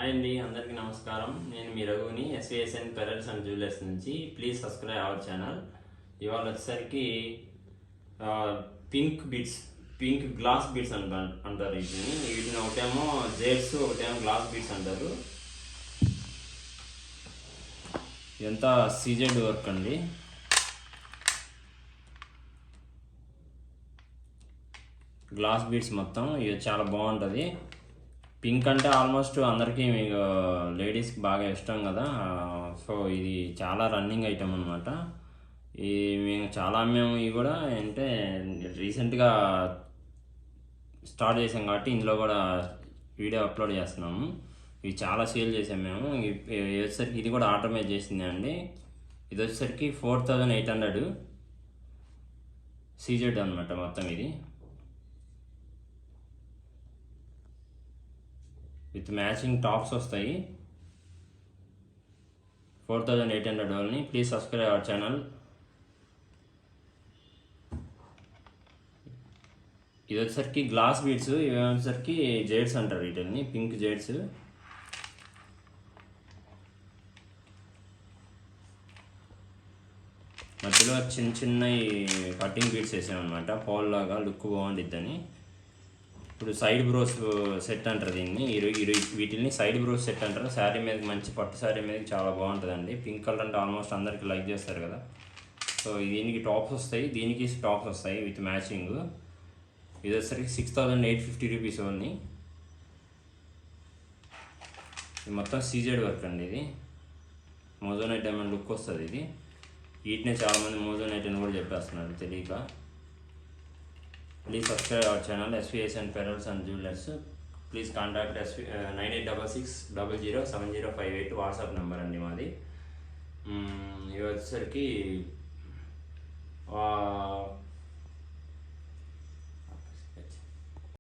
Hi అండి, అందరికీ నమస్కారం. నేను మీ రఘుని, ఎస్విఎస్ఎన్ పెరల్స్ అండ్ జ్యువెలర్స్ నుంచి. Please subscribe our channel. ఇవాళ వచ్చేసరికి pink beads, pink glass beads అంటారు వీటిని ఒకటేమో జేడ్స్, ఒకటేమో గ్లాస్ బీడ్స్ అంటారు. ఇదంతా సీజెడ్ వర్క్ అండి. గ్లాస్ బీడ్స్ మొత్తం ఇది చాలా బాగుంటుంది. పింక్ అంటే ఆల్మోస్ట్ అందరికీ మీకు లేడీస్కి బాగా ఇష్టం కదా. సో ఇది చాలా రన్నింగ్ ఐటమ్ అనమాట. ఈ మేము చాలా మేము ఇవి కూడా అంటే రీసెంట్గా స్టార్ట్ చేసాం కాబట్టి ఇందులో కూడా వీడియో అప్లోడ్ చేస్తున్నాము. ఇవి చాలా సేల్ చేసాం మేము. వచ్చేసరికి ఇది కూడా ఆటోమేట్ చేసింది అండి. ఇది వచ్చేసరికి 4800 సీజెడ్ అనమాట మొత్తం. ఇది విత్ మ్యాచింగ్ టాప్స్ వస్తాయి. 4800 only. Please subscribe our channel. ఇది వచ్చేసరికి గ్లాస్ బీడ్స్, ఇవి వచ్చేసరికి జేడ్స్ అంటారు వీటిని, పింక్ జేడ్స్. మధ్యలో చిన్న చిన్న కటింగ్ బీడ్స్ వేసామన్నమాట, పౌల్ లాగా లుక్ బాగుండిద్దని. ఇప్పుడు సైడ్ బ్రోస్ సెట్ అంటారు దీన్ని. వీటిని సైడ్ బ్రోస్ సెట్ అంటారు. శారీ మీద, మంచి పట్టు శారీ మీద చాలా బాగుంటుందండి. పింక్ కలర్ అంటే ఆల్మోస్ట్ అందరికి లైక్ చేస్తారు కదా. సో దీనికి టాప్స్ వస్తాయి, దీనికి టాప్స్ వస్తాయి విత్ మ్యాచింగ్. ఇది వచ్చేసరికి 6850 రూపీస్ ఓన్లీ. ఇది మొత్తం సీజెడ్ వర్క్ అండి. ఇది మోజోనైట్ డైమండ్ లుక్ వస్తుంది. ఇది వీటినే చాలామంది మోజోనైట్ అని కూడా చెప్పేస్తున్నారు తెలియక. Please subscribe our channel SVSN Pearls and Jewelers. Please contact 9866007058 WhatsApp number అండి మాది. ఇవి వచ్చేసరికి